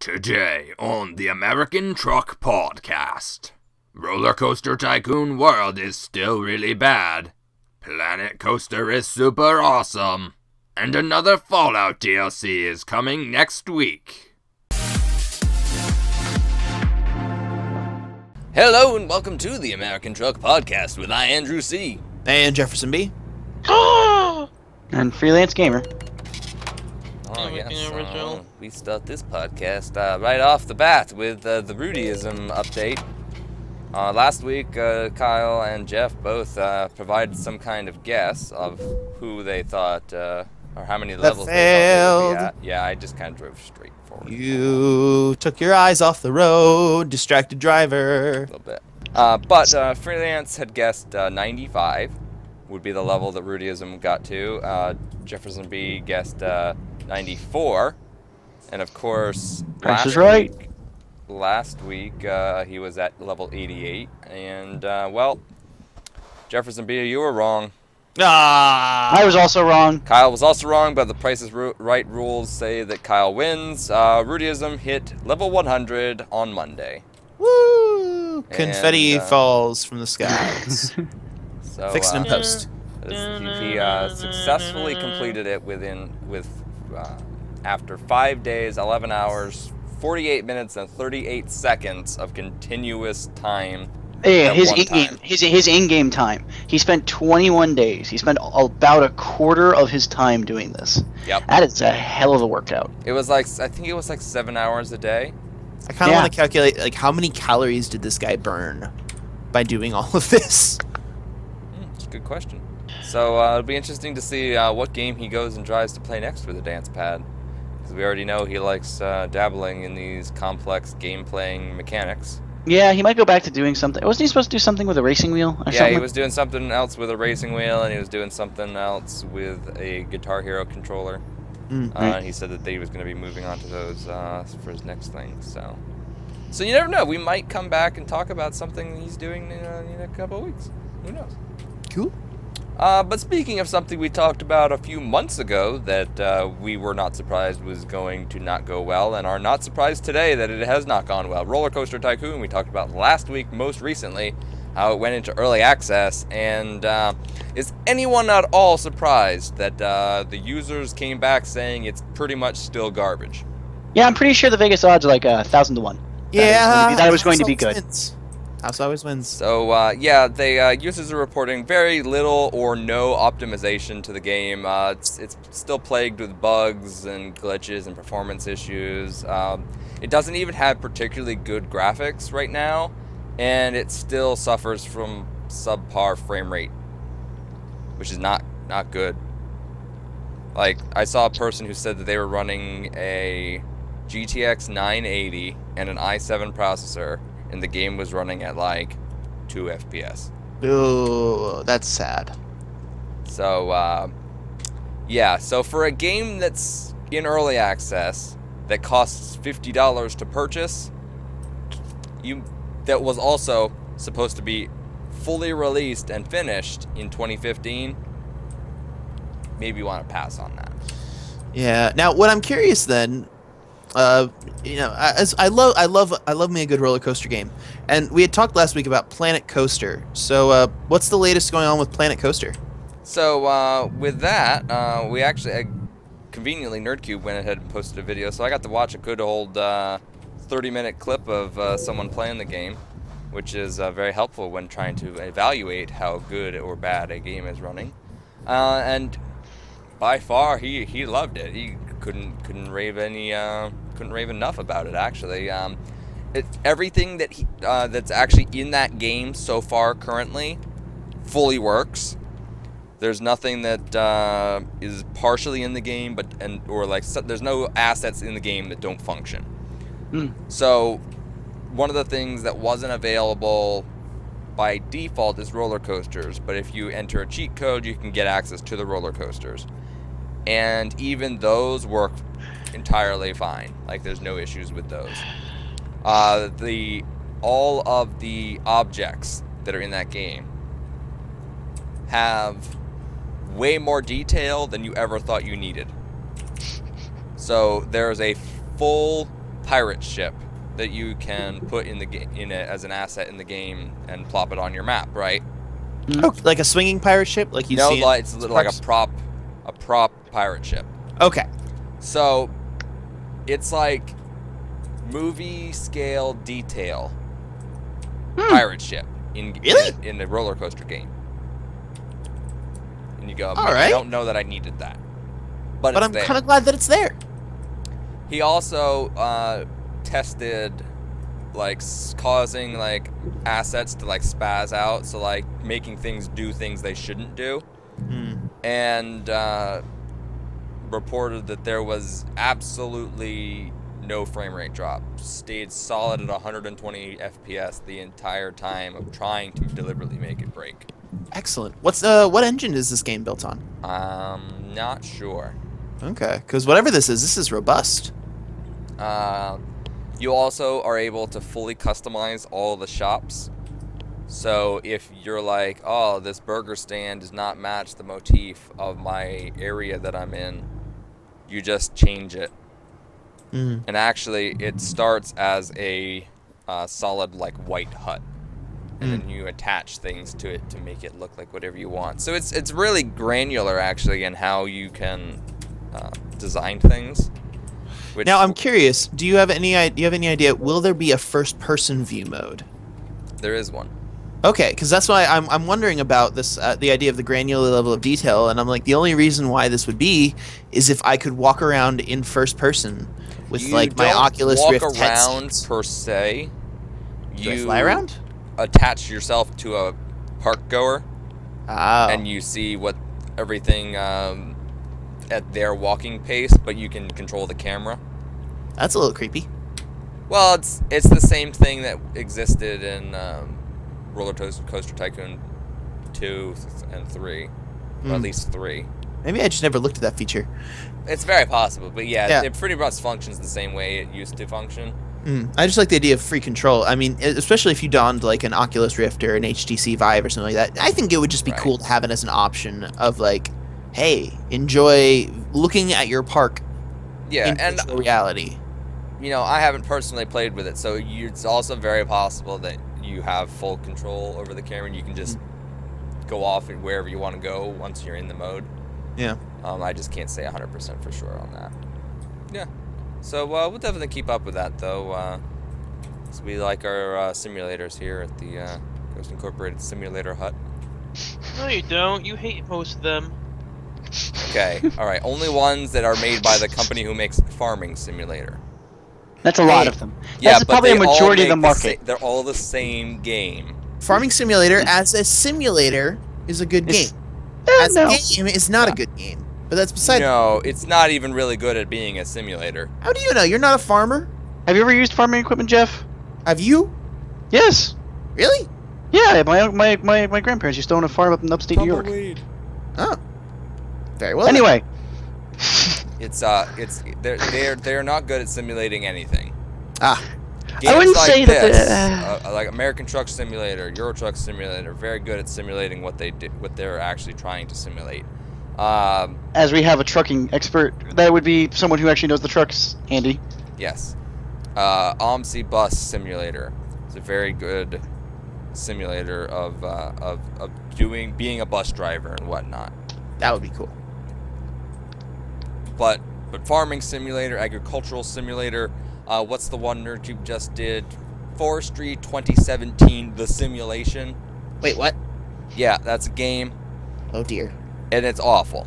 Today on the American Truck Podcast, RollerCoaster Tycoon World is still really bad, Planet Coaster is super awesome, and another Fallout DLC is coming next week. Hello and welcome to the American Truck Podcast with Andrew C. And Jefferson B. And Freelance Gamer. Oh yes, we start this podcast right off the bat with the Rudyism update. Last week, Kyle and Jeff both provided some kind of guess of who they thought, or how many levels they thought they would be at. Yeah, I just kind of drove straight forward. You took your eyes off the road, distracted driver. A little bit. But Freelance had guessed 95 would be the level that Rudyism got to. Jefferson B guessed 94, and of course, last week he was at level 88, and well, Jefferson B, you were wrong. I was also wrong. Kyle was also wrong, but the Price is Right rules say that Kyle wins. Rudyism hit level 100 on Monday. Woo! Confetti falls from the skies. So, fixed in post. He successfully completed it after 5 days, 11 hours, 48 minutes, and 38 seconds of continuous time. Yeah, his in-game time. He spent 21 days. He spent about a quarter of his time doing this. Yep. That is a hell of a workout. It was like, I think it was like 7 hours a day. I kind of want to calculate, like, how many calories did this guy burn by doing all of this? That's a good question. So it'll be interesting to see what game he goes and tries to play next with a dance pad. Because we already know he likes dabbling in these complex game-playing mechanics. Yeah, he might go back to doing something. Wasn't he supposed to do something with a racing wheel? Yeah, he was doing something else with a racing wheel, and he was doing something else with a Guitar Hero controller. He said that he was going to be moving on to those for his next thing. So you never know. We might come back and talk about something he's doing in a couple of weeks. Who knows? Cool. But speaking of something we talked about a few months ago that we were not surprised was going to not go well, and are not surprised today that it has not gone well. RollerCoaster Tycoon, we talked about last week most recently, how it went into early access, and is anyone at all surprised that the users came back saying it's pretty much still garbage? Yeah, I'm pretty sure the Vegas odds are like 1,000 to 1. Yeah, that it was going to be good. House always wins. So, yeah, users are reporting very little or no optimization to the game. It's still plagued with bugs and glitches and performance issues. It doesn't even have particularly good graphics right now, and it still suffers from subpar frame rate, which is not good. Like, I saw a person who said that they were running a GTX 980 and an i7 processor, and the game was running at like 2 FPS. Ooh, that's sad. So, yeah, so for a game that's in early access that costs $50 to purchase, that was also supposed to be fully released and finished in 2015, maybe you want to pass on that. Yeah. Now, what I'm curious then, you know, I love me a good roller coaster game, and we had talked last week about Planet Coaster. So, what's the latest going on with Planet Coaster? So, with that, we actually conveniently NerdCube went ahead and posted a video, so I got to watch a good old 30-minute clip of someone playing the game, which is very helpful when trying to evaluate how good or bad a game is running. And by far, he loved it. He couldn't rave enough about it, actually. Everything that that's actually in that game so far currently fully works. There's nothing that is partially in the game, there's no assets in the game that don't function. So one of the things that wasn't available by default is roller coasters, but if you enter a cheat code, you can get access to the roller coasters. And even those work entirely fine. Like, there's no issues with those. All of the objects that are in that game have way more detail than you ever thought you needed. So there's a full pirate ship that you can put in the game as an asset in the game and plop it on your map, right? Oh, like a swinging pirate ship, like you see. No, it's like a prop pirate ship. Okay. So it's like movie scale detail pirate ship in the roller coaster game. And you go, I don't know that I needed that, but I'm kind of glad that it's there. He also tested like causing like assets to like spaz out, so like making things do things they shouldn't do, and reported that there was absolutely no frame rate drop. Stayed solid at 120 FPS the entire time of trying to deliberately make it break. Excellent. What engine is this game built on? Not sure. Okay, because whatever this is robust. You also are able to fully customize all the shops. So if you're like, oh, this burger stand does not match the motif of my area that I'm in, you just change it. And actually, it starts as a solid like white hut, and then you attach things to it to make it look like whatever you want. So it's really granular actually in how you can design things. Now I'm curious. Do you have any idea? Will there be a first-person view mode? There is one. Okay, because that's why I'm wondering about this, the idea of the granular level of detail, and I'm like, the only reason why this would be is if I could walk around in first person with like my Oculus Rift headset. You don't walk around per se. Do I fly around? Attach yourself to a park goer, and you see what everything at their walking pace, but you can control the camera. That's a little creepy. Well, it's the same thing that existed in RollerCoaster Tycoon 2 and 3, or at least 3. Maybe I just never looked at that feature. It's very possible, but yeah, it pretty much functions the same way it used to function. I just like the idea of free control. I mean, especially if you donned like an Oculus Rift or an HTC Vive or something like that. I think it would just be cool to have it as an option of like, hey, enjoy looking at your park in virtual reality. You know, I haven't personally played with it, so it's also very possible that you have full control over the camera and you can just go off wherever you want to go once you're in the mode. Yeah. I just can't say 100% for sure on that. Yeah. So we'll definitely keep up with that, though. So we like our simulators here at the Ghost Incorporated Simulator Hut. No, you don't. You hate most of them. Okay. All right. Only ones that are made by the company who makes Farming Simulator. That's a lot of them. Yeah, That's probably a majority of the market. They're all the same game. Farming Simulator as a simulator is a good game. As a game is not a good game. But that's beside. No, it's not even really good at being a simulator. How do you know? You're not a farmer? Have you ever used farming equipment, Jeff? Have you? Yes. Really? Yeah, my grandparents used to own a farm up in upstate New York. Oh. Very well. Anyway. They're not good at simulating anything. Games I wouldn't like say this, that like American Truck Simulator, Euro Truck Simulator, very good at simulating what they're actually trying to simulate. As we have a trucking expert, that would be someone who actually knows the trucks, Andy. Yes. OMSI Bus Simulator is a very good simulator of being a bus driver and whatnot. That would be cool. But Farming Simulator, Agricultural Simulator, what's the one NerdTube just did? Forestry 2017, The Simulation. Wait, what? Yeah, that's a game. Oh dear. And it's awful.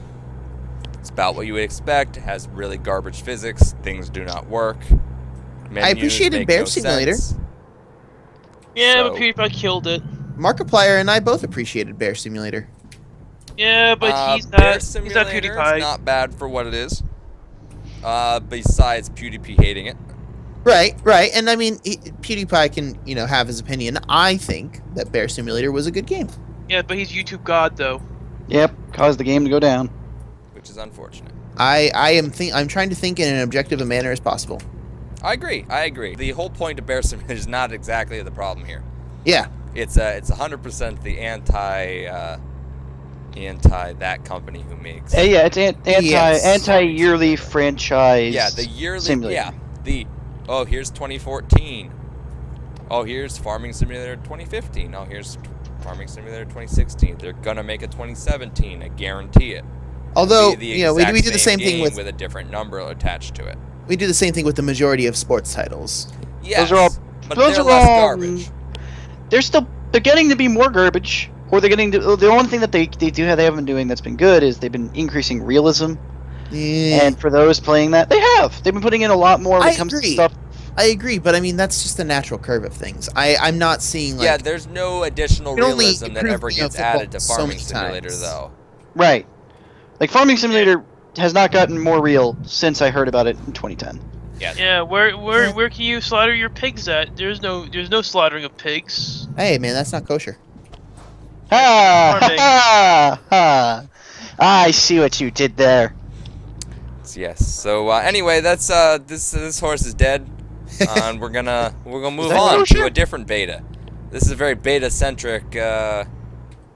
It's about what you would expect. It has really garbage physics. Things do not work. I appreciated Bear Simulator. Yeah, but PewDiePie killed it. Markiplier and I both appreciated Bear Simulator. Yeah, but he's Bear not Simulator PewDiePie. is not bad for what it is. Besides PewDiePie hating it. Right. And I mean, PewDiePie can, have his opinion. I think that Bear Simulator was a good game. Yeah, but he's YouTube God, though. Yep, caused the game to go down. Which is unfortunate. I'm trying to think in an objective manner as possible. I agree. The whole point of Bear Simulator is not exactly the problem here. Yeah. It's 100% the anti that company who makes. Yeah, it's anti-yearly franchise. Yeah, the yearly. simulator. Yeah, the oh, here's 2014. Oh, here's Farming Simulator 2015. Oh, here's Farming Simulator 2016. They're gonna make a 2017. I guarantee it. Although, It'll be you know, we do the same thing with a different number attached to it. We do the same thing with the majority of sports titles. Yes, Those are all. but Those they're are less all. garbage. They're getting to be more garbage, or they're getting to. The only thing that they have been doing that's been good is they've been increasing realism. Yeah. And for those playing that, they've been putting in a lot more when it comes to stuff. I agree, but I mean that's just the natural curve of things. I'm not seeing like. Yeah, there's no additional It only realism that improved, ever you know, gets added to football so Farming many Simulator, times. though. Right. Like Farming Simulator has not gotten more real since I heard about it in 2010. Yeah, where can you slaughter your pigs at? There's no slaughtering of pigs. Hey man, that's not kosher. Ha Farming. ha ha! I see what you did there. Yes. So anyway, that's this horse is dead, and we're gonna move that on kosher? to a different beta. This is a very beta-centric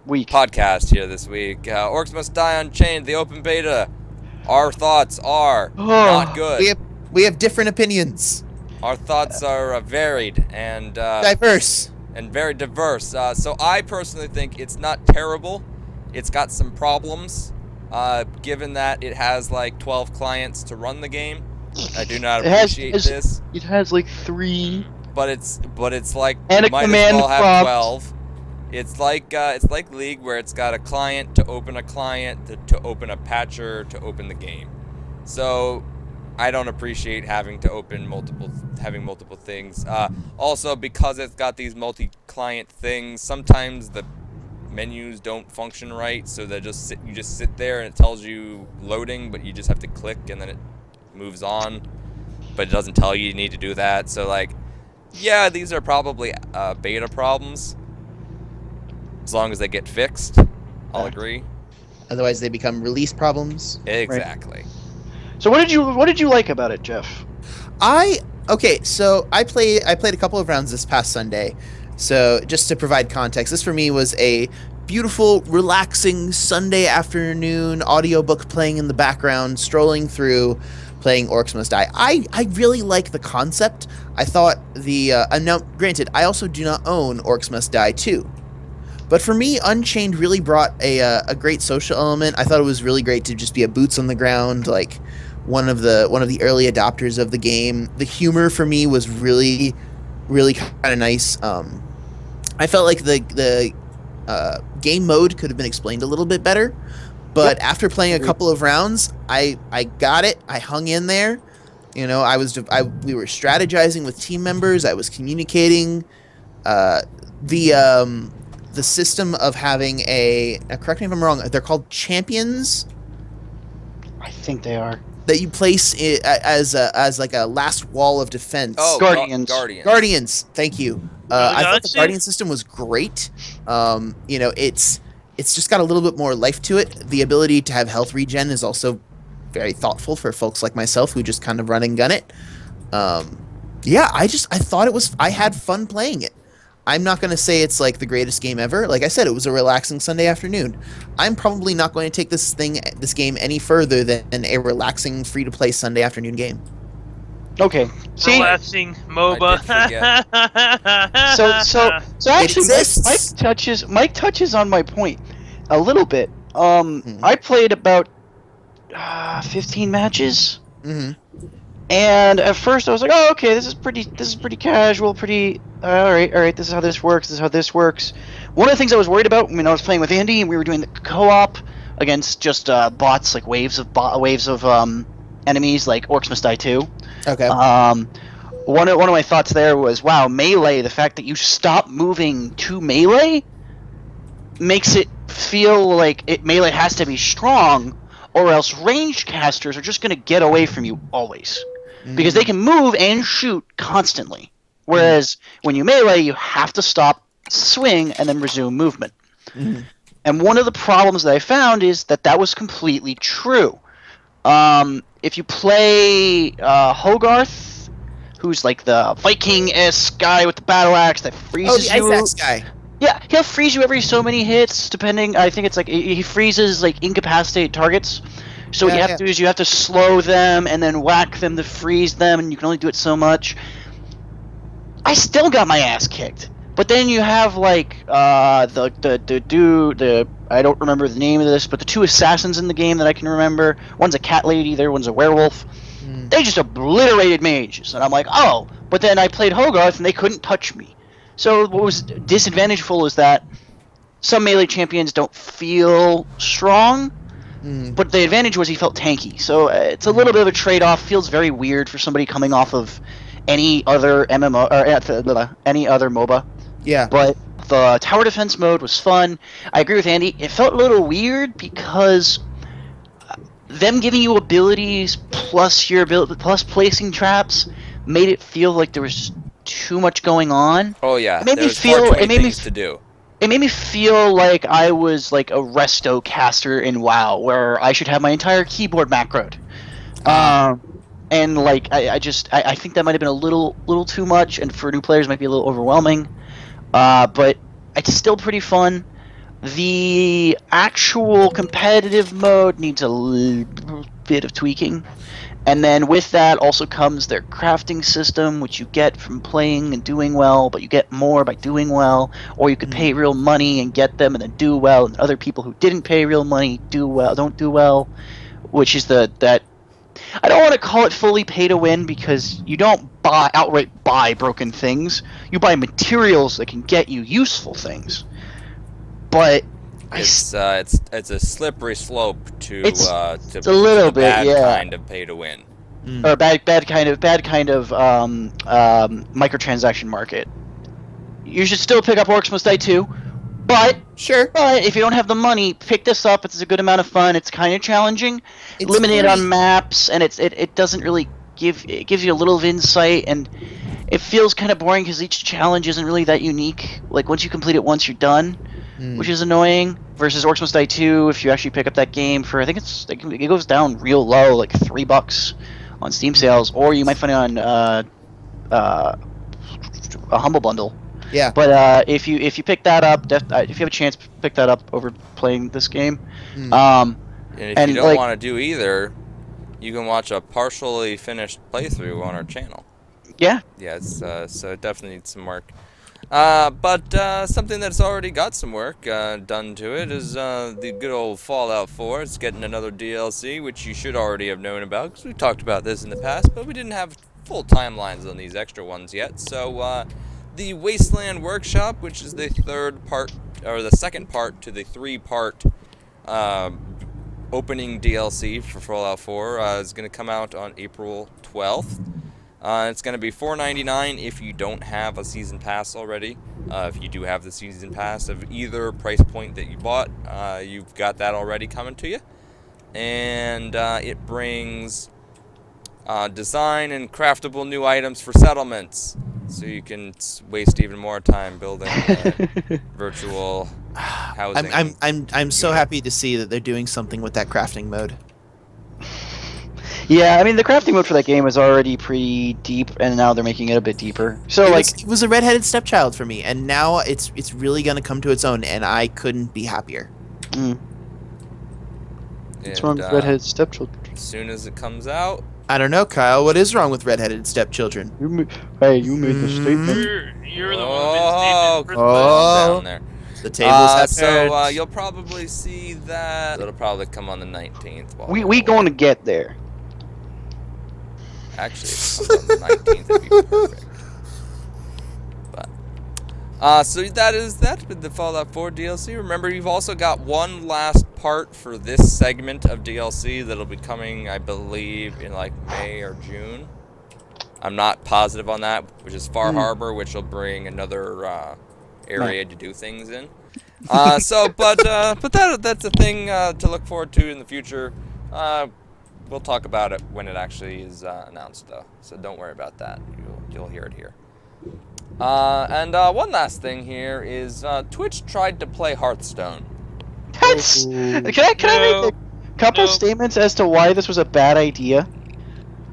Weak. podcast here this week. Orcs Must Die Unchained, the open beta. Our thoughts are not good. We have different opinions. Our thoughts are varied and Diverse. and very diverse. So I personally think it's not terrible. It's got some problems, given that it has like 12 clients to run the game. I do not appreciate this. It has like 3. But it's like And a might as command well have prompt. 12. It's like League, where it's got a client to open a client to open a patcher to open the game. So I don't appreciate having to open multiple things. Also, because it's got these multi-client things, sometimes the menus don't function right. So you just sit there and it tells you loading, but you just have to click and then it moves on. But it doesn't tell you need to do that. So like, yeah, these are probably beta problems. As long as they get fixed, I'll agree. Otherwise, they become release problems. Exactly. So what did you like about it, Jeff? So I played a couple of rounds this past Sunday. So just to provide context, this for me was a beautiful, relaxing Sunday afternoon audiobook playing in the background, strolling through, playing Orcs Must Die. I really like the concept. I thought now, granted, I also do not own Orcs Must Die 2. But for me, Unchained really brought a great social element. I thought it was really great to just be a boots on the ground, like one of the early adopters of the game. The humor for me was really, really kind of nice. I felt like the game mode could have been explained a little bit better. But after playing a couple of rounds, I got it. I hung in there. You know, we were strategizing with team members. I was communicating. The system of having correct me if I'm wrong, they're called champions. I think they are. That you place as like a last wall of defense. Oh, Guardians. Guardians. Thank you. I thought the Gotcha. Guardian system was great. You know, it's just got a little bit more life to it. The ability to have health regen is also very thoughtful for folks like myself who just kind of run and gun it. Yeah, I thought it was. I had fun playing it. I'm not going to say it's like the greatest game ever. Like I said, it was a relaxing Sunday afternoon. I'm probably not going to take this game any further than a relaxing, free-to-play Sunday afternoon game. Okay. See, Relaxing MOBA. so actually, exists. Mike touches on my point a little bit. I played about 15 matches, and at first I was like, "Oh, okay, this is pretty casual, pretty all right. This is how this works. One of the things I was worried about when I was playing with Andy and we were doing the co-op against just bots, like waves of enemies, like Orcs Must Die 2. Okay. One of my thoughts there was, wow, melee. The fact that you stop moving to melee makes it feel like melee has to be strong, or else ranged casters are just going to get away from you always, because they can move and shoot constantly. Whereas when you melee, you have to stop, swing, and then resume movement. And one of the problems that I found is that was completely true. If you play Hogarth, who's like the Viking-esque guy with the battle axe that freezes the you. Ice Axe guy. Yeah, he'll freeze you every so many hits, depending. I think it's like he freezes like incapacitated targets. So what you have to do is you have to slow them and then whack them to freeze them, and you can only do it so much. I still got my ass kicked. But then you have like I don't remember the name of this, but the 2 assassins in the game that I can remember. One's a cat lady, the other one's a werewolf. They just obliterated mages, and I'm like, oh. But then I played Hogarth, and they couldn't touch me. So what was disadvantageful is that some melee champions don't feel strong, but the advantage was he felt tanky. So it's a little bit of a trade-off. Feels very weird for somebody coming off of any other MMO or any other MOBA. Yeah. But the tower defense mode was fun. I agree with Andy. It felt a little weird because them giving you abilities plus your ability plus placing traps made it feel like there was just too much going on. Oh yeah. It made me feel. It made things to do. It made me feel like I was like a resto caster in WoW, where I should have my entire keyboard macroed. And like I think that might have been a little too much, and for new players might be a little overwhelming. But it's still pretty fun. The actual competitive mode needs a little bit of tweaking. And then with that also comes their crafting system, which you get from playing and doing well, but you get more by doing well. Or you could pay real money and get them and then do well, and other people who didn't pay real money don't do well. Which is that I don't want to call it fully pay to win, because you don't outright buy broken things. You buy materials that can get you useful things. But it's a slippery slope to it's a little bit, bad yeah. kind of pay to win. Or bad kind of microtransaction market. You should still pick up Orcs Must Die 2, but But if you don't have the money, pick this up. It's a good amount of fun. It's kind of challenging. It's limited on maps, and it doesn't really it gives you a little of insight, and it feels kind of boring because each challenge isn't really that unique. Like once you complete it once, you're done, which is annoying. Versus Orcs Must Die 2, if you actually pick up that game for, I think it goes down real low, like $3 on Steam sales, or you might find it on a Humble Bundle. Yeah. But if you pick that up, if you have a chance, pick that up over playing this game. And if you don't want to do either, you can watch a partially finished playthrough on our channel. Yeah. Yeah, so it definitely needs some work. But something that's already got some work done to it is the good old Fallout 4. It's getting another DLC, which you should already have known about, because we've talked about this in the past, but we didn't have full timelines on these extra ones yet. So the Wasteland Workshop, which is the second part to the 3-part opening DLC for Fallout 4, is going to come out on April 12th. It's going to be $4.99 if you don't have a season pass already. If you do have the season pass of either price point that you bought, you've got that already coming to you. And it brings design and craftable new items for settlements, so you can waste even more time building virtual housing. I'm so happy to see that they're doing something with that crafting mode. Yeah, I mean the crafting mode for that game was already pretty deep, and now they're making it a bit deeper. So it was a redheaded stepchild for me, and now it's really gonna come to its own, and I couldn't be happier. What's wrong with redheaded stepchildren? As soon as it comes out. I don't know, Kyle. What is wrong with redheaded stepchildren? You made the statement. You're the one who made the statement. Down there. The tables have so you'll probably see that. It'll probably come on the 19th. We going to get there. Actually, if it comes on the 19th, it'd be perfect. But, so that is that with the Fallout 4 DLC. Remember, you've also got one last part for this segment of DLC that'll be coming, I believe, in like May or June. I'm not positive on that, which is Far Harbor, which will bring another area to do things in. But that's a thing to look forward to in the future. We'll talk about it when it actually is announced, though. So don't worry about that. You'll hear it here. And one last thing here is Twitch tried to play Hearthstone. That's. Can I make a couple statements as to why this was a bad idea?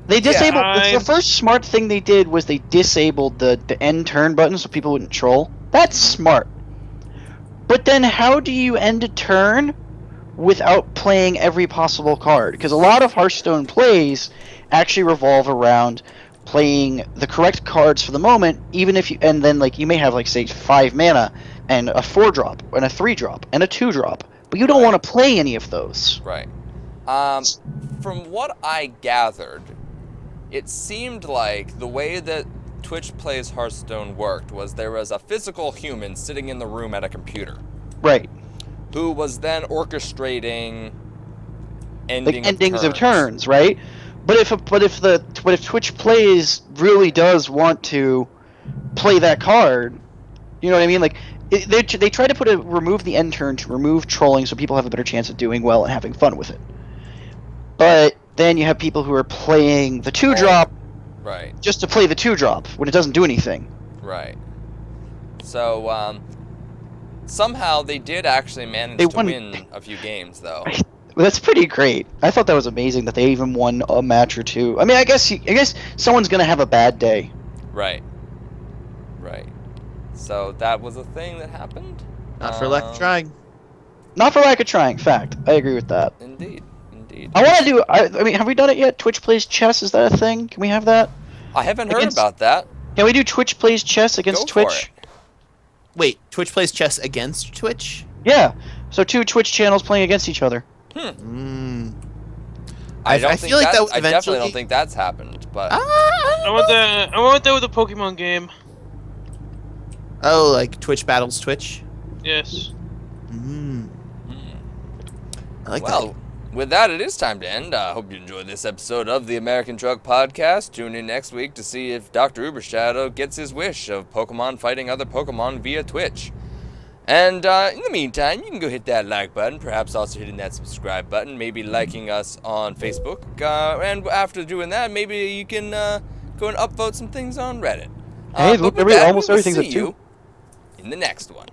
They disabled. The first smart thing they did was they disabled the end turn button so people wouldn't troll. That's smart. But then, how do you end a turn without playing every possible card. Because a lot of Hearthstone plays actually revolve around playing the correct cards for the moment, even if you, and then like you may have like say 5 mana and a 4-drop and a 3-drop and a 2-drop, but you don't want to play any of those. Right. From what I gathered, it seemed like the way that Twitch Plays Hearthstone worked was there was a physical human sitting in the room at a computer. Right. Who was then orchestrating endings of turns, right? But if Twitch Plays really does want to play that card, you know what I mean? Like they try to remove the end turn to remove trolling, so people have a better chance of doing well and having fun with it. But then you have people who are playing the 2-drop, right? Just to play the 2-drop when it doesn't do anything. Right. So somehow they did actually manage to win a few games, though. That's pretty great. I thought that was amazing that they even won a match or two. I mean, I guess someone's gonna have a bad day. Right. Right. So that was a thing that happened. Not for lack of trying. Not for lack of trying. Fact. I agree with that. Indeed. Indeed. I want to do. I mean, have we done it yet? Twitch Plays Chess. Is that a thing? Can we have that? I haven't heard about that. Can we do Twitch Plays Chess against Twitch? Wait, Twitch plays chess against Twitch? Yeah. So 2 Twitch channels playing against each other. I feel like that would I eventually... definitely don't think that's happened, but I want that with a Pokemon game. Oh, like Twitch battles Twitch? Yes. I like well, with that, it is time to end. I hope you enjoyed this episode of the American Truck Podcast. Tune in next week to see if Dr. Ubershadow gets his wish of Pokemon fighting other Pokemon via Twitch. And in the meantime, you can go hit that like button, perhaps also hitting that subscribe button, maybe liking us on Facebook. And after doing that, maybe you can go and upvote some things on Reddit. Hey, look, almost everything's at 2. In the next one.